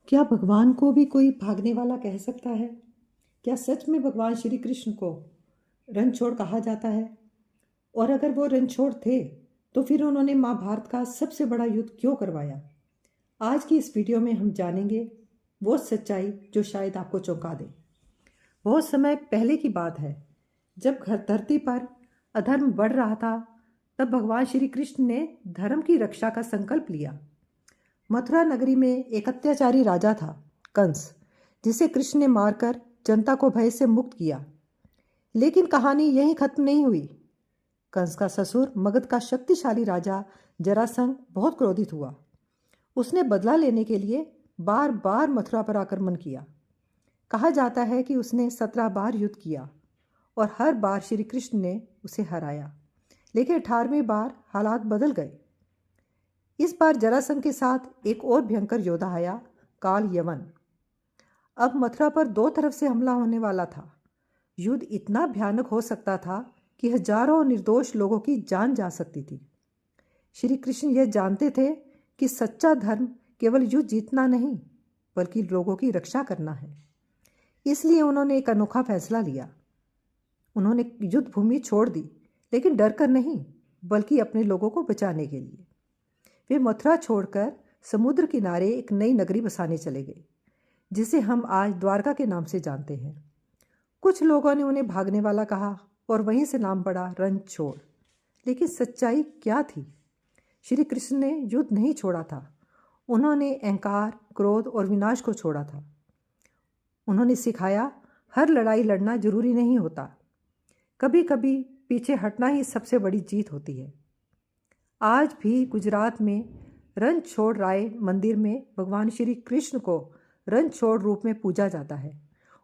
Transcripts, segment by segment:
क्या भगवान को भी कोई भागने वाला कह सकता है? क्या सच में भगवान श्री कृष्ण को रणछोड़ कहा जाता है? और अगर वो रणछोड़ थे, तो फिर उन्होंने महाभारत का सबसे बड़ा युद्ध क्यों करवाया? आज की इस वीडियो में हम जानेंगे वो सच्चाई जो शायद आपको चौंका दे। बहुत समय पहले की बात है, जब घर धरती पर अधर्म बढ़ रहा था, तब भगवान श्री कृष्ण ने धर्म की रक्षा का संकल्प लिया। मथुरा नगरी में एक अत्याचारी राजा था, कंस, जिसे कृष्ण ने मारकर जनता को भय से मुक्त किया। लेकिन कहानी यहीं खत्म नहीं हुई। कंस का ससुर मगध का शक्तिशाली राजा जरासंध बहुत क्रोधित हुआ। उसने बदला लेने के लिए बार बार मथुरा पर आक्रमण किया। कहा जाता है कि उसने 17 बार युद्ध किया और हर बार श्री कृष्ण ने उसे हराया। लेकिन 18वीं बार हालात बदल गए। इस बार जरासंध के साथ एक और भयंकर योद्धा आया, काल यवन। अब मथुरा पर दो तरफ से हमला होने वाला था। युद्ध इतना भयानक हो सकता था कि हजारों निर्दोष लोगों की जान जा सकती थी। श्री कृष्ण यह जानते थे कि सच्चा धर्म केवल युद्ध जीतना नहीं, बल्कि लोगों की रक्षा करना है। इसलिए उन्होंने एक अनोखा फैसला लिया। उन्होंने युद्ध भूमि छोड़ दी, लेकिन डर कर नहीं, बल्कि अपने लोगों को बचाने के लिए। वे मथुरा छोड़कर समुद्र किनारे एक नई नगरी बसाने चले गए, जिसे हम आज द्वारका के नाम से जानते हैं। कुछ लोगों ने उन्हें भागने वाला कहा और वहीं से नाम पड़ा रणछोड़। लेकिन सच्चाई क्या थी? श्री कृष्ण ने युद्ध नहीं छोड़ा था। उन्होंने अहंकार, क्रोध और विनाश को छोड़ा था। उन्होंने सिखाया, हर लड़ाई लड़ना जरूरी नहीं होता। कभी कभी पीछे हटना ही सबसे बड़ी जीत होती है। आज भी गुजरात में रणछोड़ राय मंदिर में भगवान श्री कृष्ण को रणछोड़ रूप में पूजा जाता है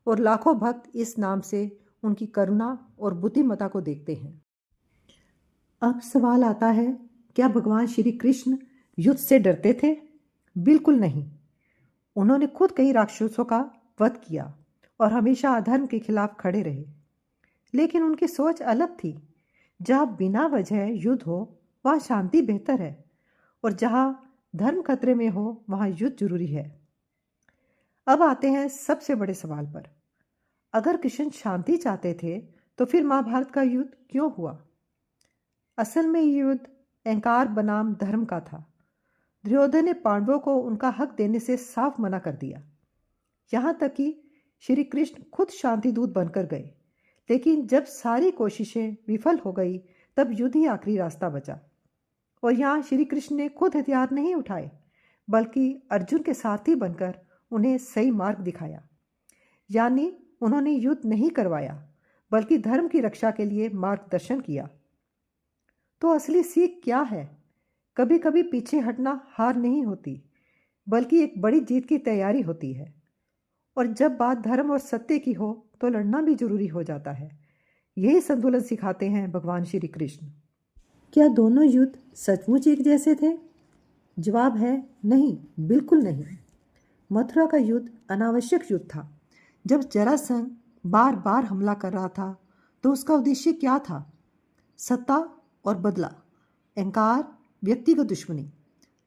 और लाखों भक्त इस नाम से उनकी करुणा और बुद्धिमत्ता को देखते हैं। अब सवाल आता है, क्या भगवान श्री कृष्ण युद्ध से डरते थे? बिल्कुल नहीं। उन्होंने खुद कई राक्षसों का वध किया और हमेशा अधर्म के खिलाफ खड़े रहे। लेकिन उनकी सोच अलग थी। जहाँ बिना वजह युद्ध हो, वहाँ शांति बेहतर है, और जहाँ धर्म खतरे में हो, वहाँ युद्ध जरूरी है। अब आते हैं सबसे बड़े सवाल पर। अगर कृष्ण शांति चाहते थे, तो फिर महाभारत का युद्ध क्यों हुआ? असल में युद्ध अहंकार बनाम धर्म का था। दुर्योधन ने पांडवों को उनका हक देने से साफ मना कर दिया। यहाँ तक कि श्री कृष्ण खुद शांति दूत बनकर गए। लेकिन जब सारी कोशिशें विफल हो गई, तब युद्ध ही आखिरी रास्ता बचा। और यहाँ श्री कृष्ण ने खुद हथियार नहीं उठाए, बल्कि अर्जुन के सारथी बनकर उन्हें सही मार्ग दिखाया। यानी उन्होंने युद्ध नहीं करवाया, बल्कि धर्म की रक्षा के लिए मार्गदर्शन किया। तो असली सीख क्या है? कभी कभी पीछे हटना हार नहीं होती, बल्कि एक बड़ी जीत की तैयारी होती है। और जब बात धर्म और सत्य की हो, तो लड़ना भी जरूरी हो जाता है। यही संतुलन सिखाते हैं भगवान श्री कृष्ण। क्या दोनों युद्ध सचमुच एक जैसे थे? जवाब है नहीं, बिल्कुल नहीं। मथुरा का युद्ध अनावश्यक युद्ध था। जब जरासंध बार बार हमला कर रहा था, तो उसका उद्देश्य क्या था? सत्ता और बदला, अहंकार, व्यक्तिगत दुश्मनी।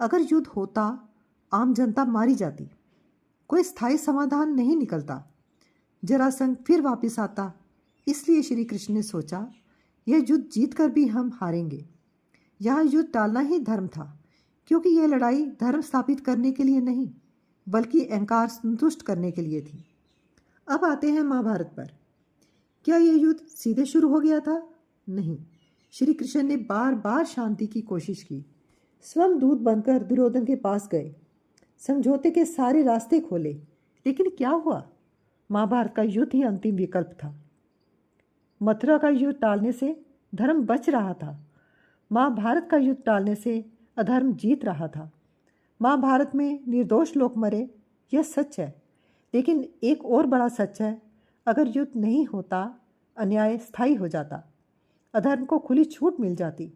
अगर युद्ध होता, आम जनता मारी जाती, कोई स्थायी समाधान नहीं निकलता। जरासंध फिर वापस आता। इसलिए श्री कृष्ण ने सोचा, यह युद्ध जीत कर भी हम हारेंगे। यहाँ युद्ध टालना ही धर्म था, क्योंकि यह लड़ाई धर्म स्थापित करने के लिए नहीं, बल्कि अहंकार संतुष्ट करने के लिए थी। अब आते हैं महाभारत पर। क्या यह युद्ध सीधे शुरू हो गया था? नहीं। श्री कृष्ण ने बार बार शांति की कोशिश की। स्वयं दूत बनकर दुर्योधन के पास गए, समझौते के सारे रास्ते खोले। लेकिन क्या हुआ? महाभारत का युद्ध ही अंतिम विकल्प था। मथुरा का युद्ध टालने से धर्म बच रहा था। महाभारत का युद्ध टालने से अधर्म जीत रहा था। महाभारत में निर्दोष लोग मरे, यह सच है। लेकिन एक और बड़ा सच है, अगर युद्ध नहीं होता, अन्याय स्थायी हो जाता, अधर्म को खुली छूट मिल जाती,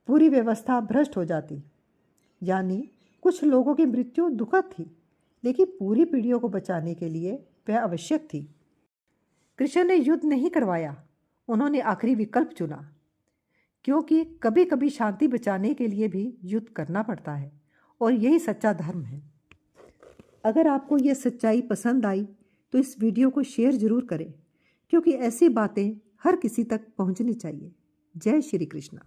पूरी व्यवस्था भ्रष्ट हो जाती। यानी कुछ लोगों की मृत्यु दुखद थी, लेकिन पूरी पीढ़ियों को बचाने के लिए वह आवश्यक थी। कृष्ण ने युद्ध नहीं करवाया, उन्होंने आखिरी विकल्प चुना। क्योंकि कभी कभी शांति बचाने के लिए भी युद्ध करना पड़ता है, और यही सच्चा धर्म है। अगर आपको यह सच्चाई पसंद आई तो इस वीडियो को शेयर ज़रूर करें, क्योंकि ऐसी बातें हर किसी तक पहुंचनी चाहिए। जय श्री कृष्णा।